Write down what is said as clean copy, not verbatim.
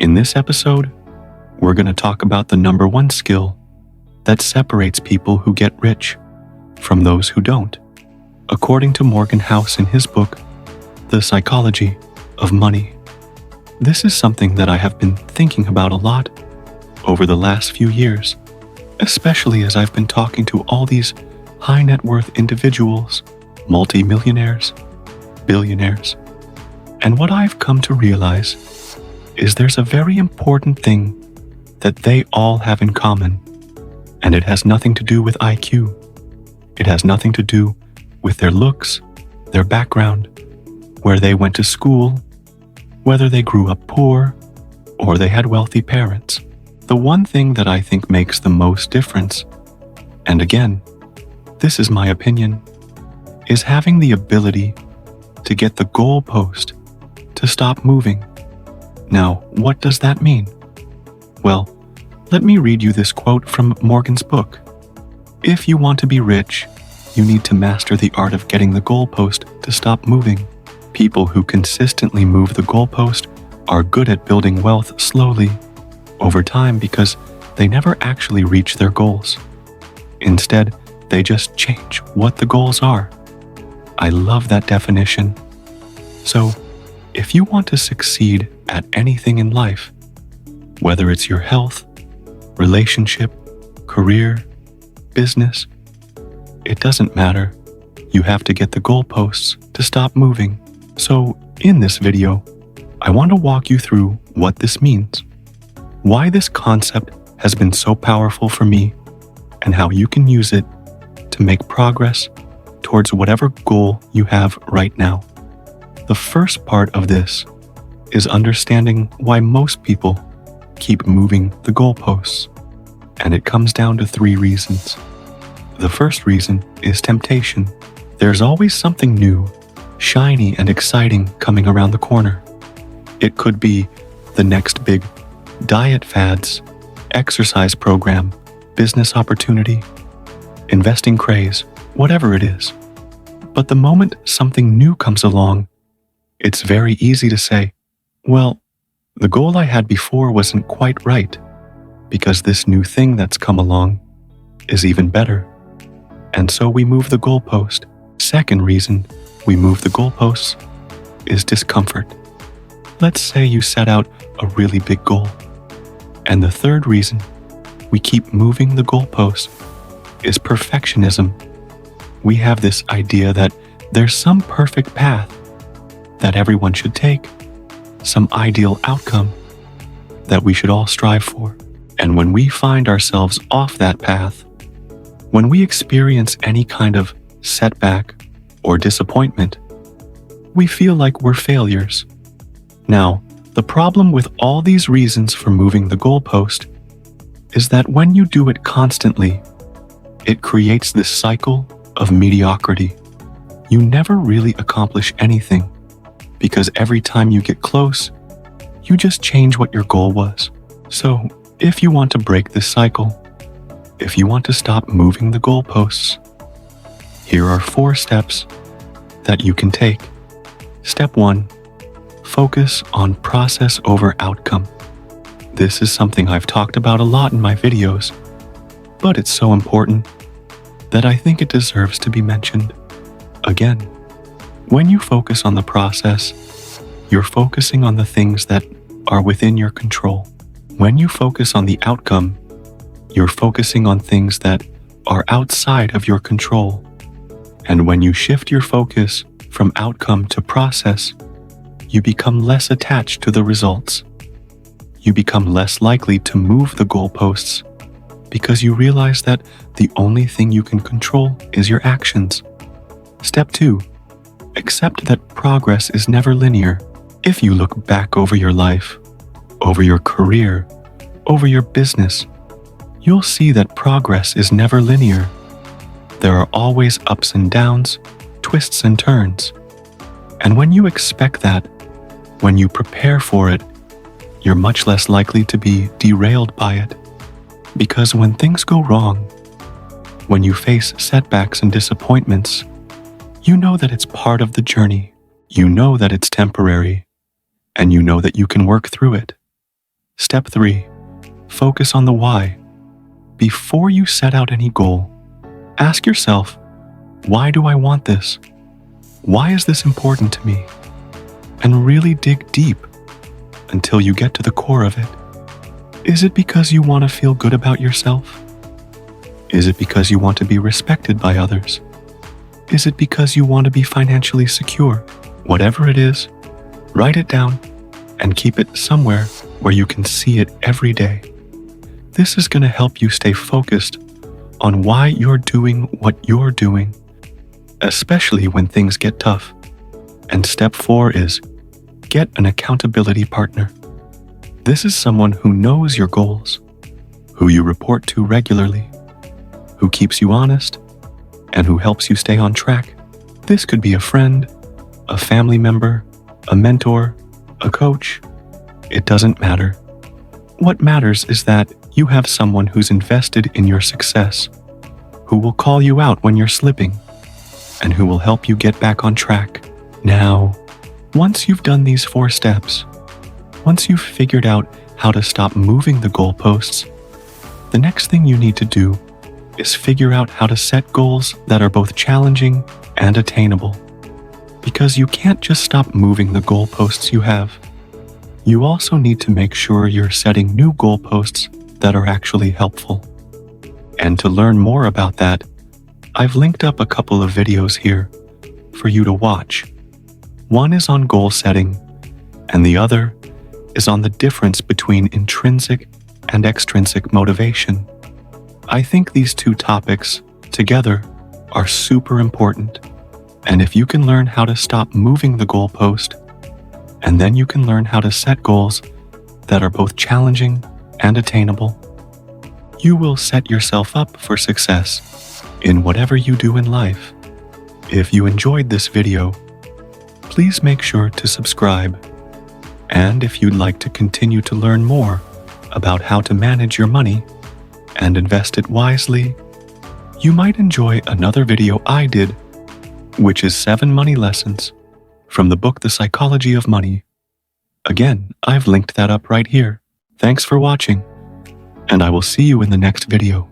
In this episode, we're going to talk about the number one skill that separates people who get rich from those who don't, according to Morgan Housel in his book, The Psychology of Money. This is something that I have been thinking about a lot over the last few years, especially as I've been talking to all these high net worth individuals, multi-millionaires, billionaires. And what I've come to realize is there's a very important thing that they all have in common, and it has nothing to do with IQ. It has nothing to do with their looks, their background, where they went to school, whether they grew up poor or they had wealthy parents. The one thing that I think makes the most difference, and again, this is my opinion, is having the ability to get the goalpost to stop moving. Now, what does that mean? Well, let me read you this quote from Morgan's book. If you want to be rich, you need to master the art of getting the goalpost to stop moving. People who consistently move the goalpost are good at building wealth slowly, over time, because they never actually reach their goals. Instead, they just change what the goals are. I love that definition. So, if you want to succeed at anything in life, whether it's your health, relationship, career, business, it doesn't matter. You have to get the goalposts to stop moving. So, in this video, I want to walk you through what this means, why this concept has been so powerful for me, and how you can use it to make progress towards whatever goal you have right now. The first part of this is understanding why most people keep moving the goalposts, and it comes down to 3 reasons. The first reason is temptation. There's always something new, shiny and exciting coming around the corner. It could be the next big diet fads, exercise program, business opportunity, investing craze, whatever it is. But the moment something new comes along, it's very easy to say, well, the goal I had before wasn't quite right, because this new thing that's come along is even better. And so we move the goalpost. Second reason we move the goalposts is discomfort. Let's say you set out a really big goal. And the third reason we keep moving the goalposts is perfectionism. We have this idea that there's some perfect path that everyone should take, some ideal outcome that we should all strive for. And when we find ourselves off that path, when we experience any kind of setback or disappointment, we feel like we're failures. Now, the problem with all these reasons for moving the goalpost is that when you do it constantly, it creates this cycle of mediocrity. You never really accomplish anything, because every time you get close, you just change what your goal was. So, if you want to break this cycle, if you want to stop moving the goalposts, here are 4 steps that you can take. Step 1, focus on process over outcome. This is something I've talked about a lot in my videos, but it's so important that I think it deserves to be mentioned again. When you focus on the process, you're focusing on the things that are within your control. When you focus on the outcome, you're focusing on things that are outside of your control. And when you shift your focus from outcome to process, you become less attached to the results. You become less likely to move the goalposts because you realize that the only thing you can control is your actions. Step 2, accept that progress is never linear. If you look back over your life, over your career, over your business, you'll see that progress is never linear. There are always ups and downs, twists and turns. And when you expect that, when you prepare for it, you're much less likely to be derailed by it. Because when things go wrong, when you face setbacks and disappointments, you know that it's part of the journey. You know that it's temporary, and you know that you can work through it. Step 3. Focus on the why. Before you set out any goal, ask yourself, why do I want this? Why is this important to me? And really dig deep until you get to the core of it. Is it because you want to feel good about yourself? Is it because you want to be respected by others? Is it because you want to be financially secure? Whatever it is, write it down and keep it somewhere where you can see it every day. This is going to help you stay focused on why you're doing what you're doing, especially when things get tough. And step 4 is get an accountability partner. This is someone who knows your goals, who you report to regularly, who keeps you honest, and who helps you stay on track. This could be a friend, a family member, a mentor, a coach. It doesn't matter. What matters is that you have someone who's invested in your success, who will call you out when you're slipping, and who will help you get back on track. Now, once you've done these 4 steps, once you've figured out how to stop moving the goalposts, the next thing you need to do is figure out how to set goals that are both challenging and attainable. Because you can't just stop moving the goalposts you have. You also need to make sure you're setting new goalposts that are actually helpful. And to learn more about that, I've linked up a couple of videos here for you to watch. One is on goal setting, and the other is on the difference between intrinsic and extrinsic motivation. I think these 2 topics together are super important, and if you can learn how to stop moving the goalpost, and then you can learn how to set goals that are both challenging and attainable, you will set yourself up for success in whatever you do in life. If you enjoyed this video, please make sure to subscribe. And if you'd like to continue to learn more about how to manage your money and invest it wisely, you might enjoy another video I did, which is 7 money lessons from the book The Psychology of Money. Again, I've linked that up right here. Thanks for watching, and I will see you in the next video.